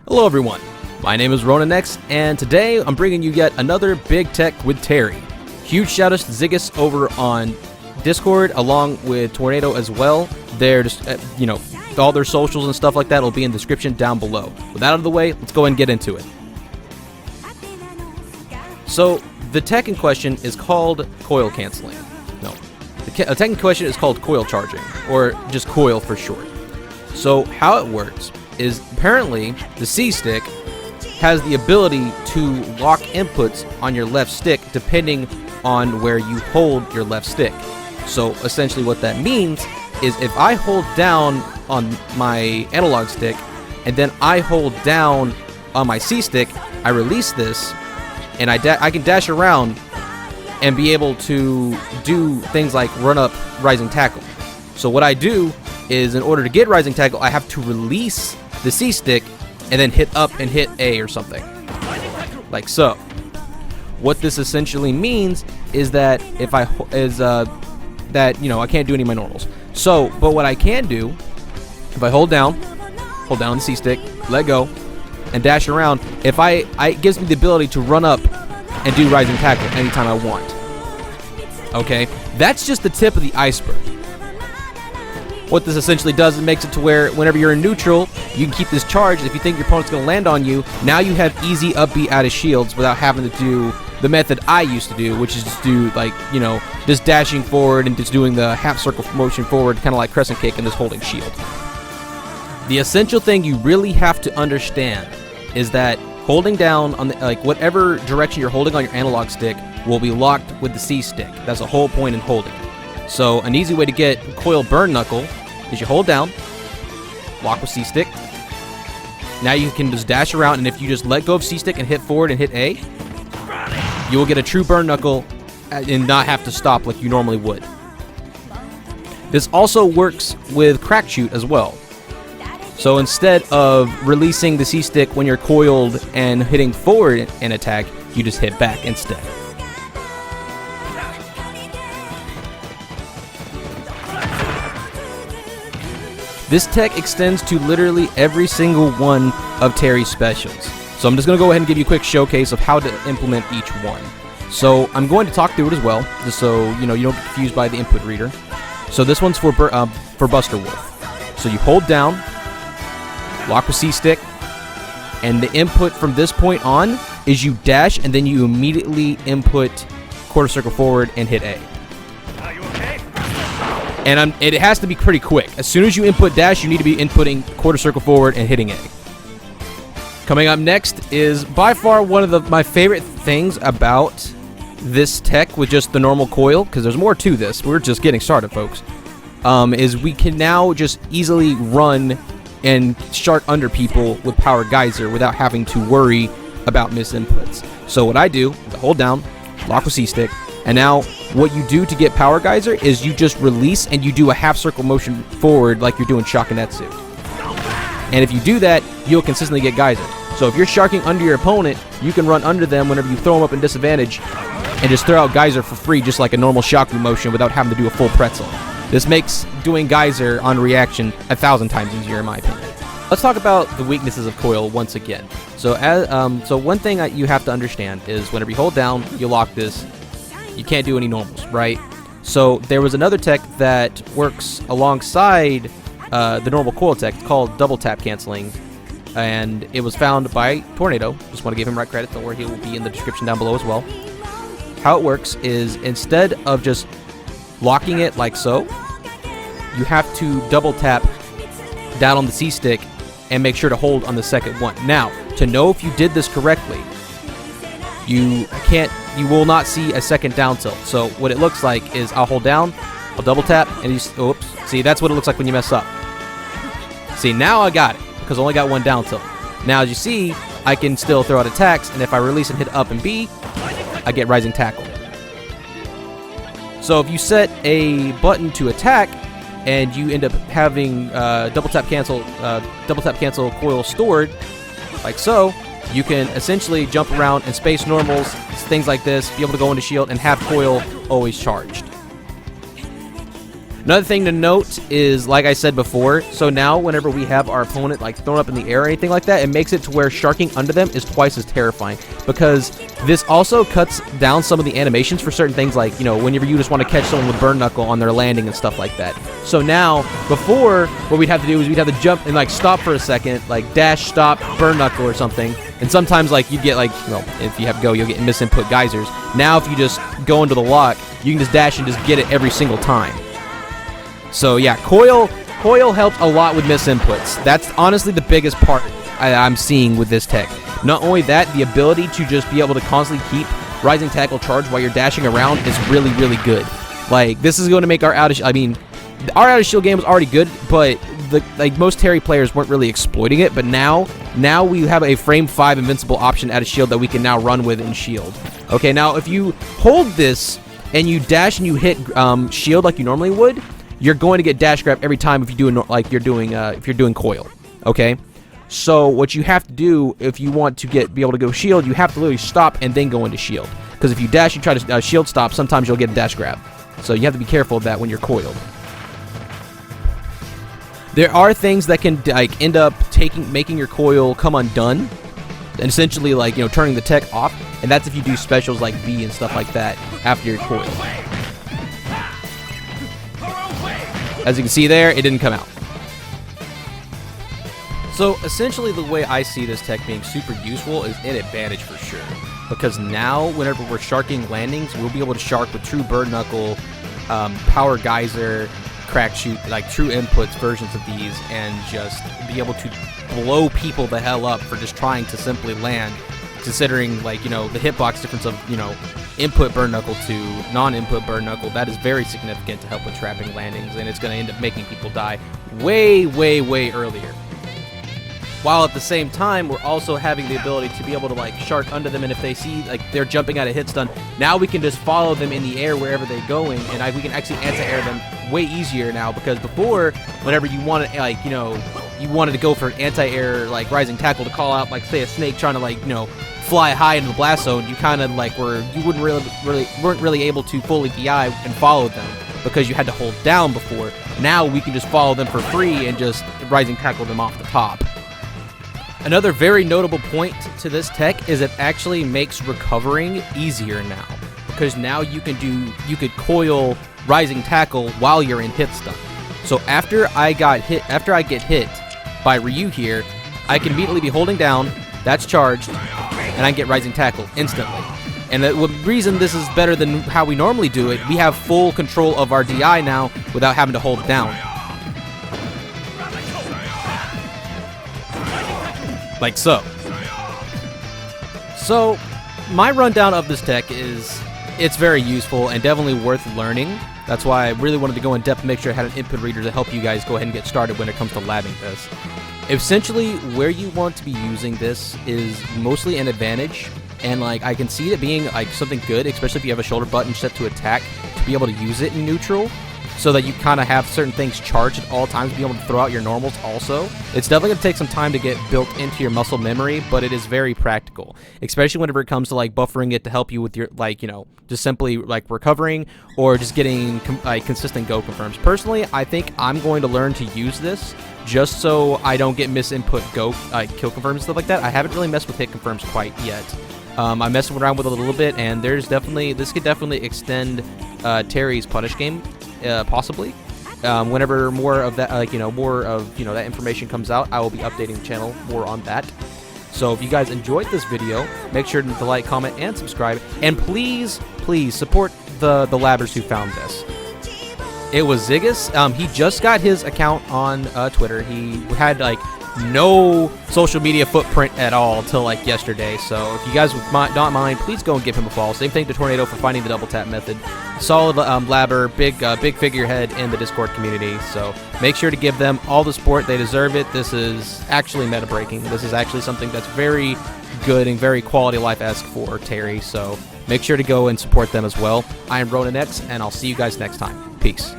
Hello everyone, my name is RonanX, and today I'm bringing you yet another Big Tech with Terry. Huge shout outs to Ziggus over on Discord, along with Tornado as well. They're just, all their socials and stuff like that will be in the description down below. With that out of the way, let's go ahead and get into it. So, the tech in question is called coil canceling. No, the tech in question is called coil charging, or just coil for short. So, how it works is apparently the C-stick has the ability to lock inputs on your left stick depending on where you hold your left stick. So essentially what that means is if I hold down on my analog stick and then I hold down on my C-stick, I release this and I can dash around and be able to do things like run up rising tackle. So what I do is, in order to get rising tackle, I have to release the C-stick and then hit up and hit A or something, like so. What this essentially means is that if I I can't do any of my normals. So, but what I can do, if I hold down the C-stick, let go, and dash around, it gives me the ability to run up and do rising tackle anytime I want. Okay, that's just the tip of the iceberg. What this essentially does, it makes it to where whenever you're in neutral, you can keep this charged. If you think your opponent's going to land on you, now you have easy upbeat out of shields without having to do the method I used to do, which is just do just dashing forward and just doing the half circle motion forward, kind of like crescent kick, and just holding shield. The essential thing you really have to understand is that holding down on whatever direction you're holding on your analog stick will be locked with the C stick. That's the whole point in holding it. So an easy way to get coil burn knuckle is you hold down, lock with C-stick. Now you can just dash around, and if you just let go of C-stick and hit forward and hit A, you will get a true burn knuckle and not have to stop like you normally would. This also works with crack shoot as well. So instead of releasing the C-stick when you're coiled and hitting forward and attack, you just hit back instead. This tech extends to literally every single one of Terry's specials. So I'm just going to go ahead and give you a quick showcase of how to implement each one. So I'm going to talk through it as well, just so you don't get confused by the input reader. So this one's for Buster Wolf. So you hold down, lock with C-stick, and the input from this point on is you dash and then you immediately input quarter circle forward and hit A. And it has to be pretty quick. As soon as you input dash, you need to be inputting quarter circle forward and hitting A. Coming up next is by far one of my favorite things about this tech with just the normal coil, because there's more to this. We're just getting started, folks. Is we can now just easily run and start under people with power geyser without having to worry about misinputs. So what I do is I hold down, lock with C-stick, and now what you do to get power geyser is you just release and you do a half circle motion forward like you're doing Shakunetsu. And if you do that, you'll consistently get geyser. So if you're sharking under your opponent, you can run under them whenever you throw them up in disadvantage and just throw out geyser for free, just like a normal shaku motion without having to do a full pretzel. This makes doing geyser on reaction 1,000 times easier in my opinion. Let's talk about the weaknesses of coil once again. So one thing that you have to understand is whenever you hold down, you lock this, you can't do any normals, right? So there was another tech that works alongside the normal coil tech called double tap canceling, and it was found by Tornado. Just want to give him right credit, or he will be in the description down below as well. How it works is instead of just locking it like so, you have to double tap down on the C-stick and make sure to hold on the second one. Now, to know if you did this correctly, you will not see a second down tilt. So what it looks like is I'll hold down, I'll double tap, and oops. See, that's what it looks like when you mess up. See, now I got it, because I only got one down tilt. Now, as you see, I can still throw out attacks, and if I release and hit up and B, I get rising tackle. So if you set a button to attack, and you end up having double tap cancel coil stored, like so, you can essentially jump around and space normals, things like this, be able to go into shield, and have coil always charged. Another thing to note is, like I said before, so now whenever we have our opponent like thrown up in the air or anything like that, it makes it to where sharking under them is twice as terrifying, because this also cuts down some of the animations for certain things, like, you know, whenever you just want to catch someone with burn knuckle on their landing and stuff like that. So now, before, what we'd have to do is we'd have to jump and like stop for a second, like dash, stop, burn knuckle or something, and sometimes like you get like, well, if you have go, you'll get misinput geysers. Now if you just go into the lock, you can just dash and just get it every single time. So yeah, Coil helps a lot with misinputs. That's honestly the biggest part I'm seeing with this tech. Not only that, the ability to just be able to constantly keep Rising Tackle charged while you're dashing around is really, really good. Like, this is going to make our out of our shield game was already good, but like most Terry players weren't really exploiting it. But now we have a frame 5 invincible option out of shield that we can now run with in shield. Okay, now if you hold this and you dash and you hit shield like you normally would, you're going to get dash grab every time if you do if you're doing Coil. Okay, so what you have to do if you want to be able to go shield, you have to literally stop and then go into shield. Because if you dash, you try to shield stop, sometimes you'll get a dash grab. So you have to be careful of that when you're coiled. There are things that can like end up making your coil come undone, and essentially like, you know, turning the tech off, and that's if you do specials like B and stuff like that after your coil. As you can see there, it didn't come out. So essentially the way I see this tech being super useful is an advantage for sure. Because now whenever we're sharking landings, we'll be able to shark with true bird knuckle, power geyser, crack shoot, like true inputs versions of these, and just be able to blow people the hell up for just trying to simply land, considering, like, you know, the hitbox difference of, you know, input burn knuckle to non-input burn knuckle. That is very significant to help with trapping landings, and it's going to end up making people die way, way, way earlier. While at the same time, we're also having the ability to be able to like shark under them, and if they see like they're jumping out of hit stun, now we can just follow them in the air wherever they're going, and we can actually anti-air them way easier now. Because before, whenever you wanted, like, you know, you wanted to go for an anti-air like rising tackle to call out, like, say, a snake trying to, like, you know, fly high into the blast zone, you kind of like weren't really able to fully DI and follow them because you had to hold down before. Now we can just follow them for free and just rising tackle them off the top. Another very notable point to this tech is it actually makes recovering easier now, because now you could coil rising tackle while you're in hit stun. So after I get hit by Ryu here, I can immediately be holding down, that's charged, and I can get rising tackle instantly. And the reason this is better than how we normally do it, we have full control of our DI now without having to hold it down. Like so. So, my rundown of this tech is, it's very useful and definitely worth learning. That's why I really wanted to go in depth and make sure I had an input reader to help you guys go ahead and get started when it comes to labbing this. Essentially, where you want to be using this is mostly an advantage, and like I can see it being like something good, especially if you have a shoulder button set to attack, to be able to use it in neutral, so that you kind of have certain things charged at all times, be able to throw out your normals also. It's definitely going to take some time to get built into your muscle memory, but it is very practical, especially whenever it comes to like buffering it to help you with your, like, you know, just simply like recovering or just getting like consistent go confirms. Personally, I think I'm going to learn to use this just so I don't get misinput go kill confirms and stuff like that. I haven't really messed with hit confirms quite yet. I'm messing around with it a little bit, and this could definitely extend Terry's punish game. Possibly. Whenever more of that, that information comes out, I will be updating the channel more on that. So if you guys enjoyed this video, make sure to like, comment, and subscribe. And please, please support the labbers who found this. It was Ziggus. He just got his account on Twitter. He had like no social media footprint at all till like yesterday. So if you guys would not mind, please go and give him a follow. Same thing to Tornado for finding the double tap method. Solid labber, big figurehead in the Discord community. So make sure to give them all the support. They deserve it. This is actually meta breaking. This is actually something that's very good and very quality life-esque for Terry. So make sure to go and support them as well. I am RonanX, and I'll see you guys next time. Peace.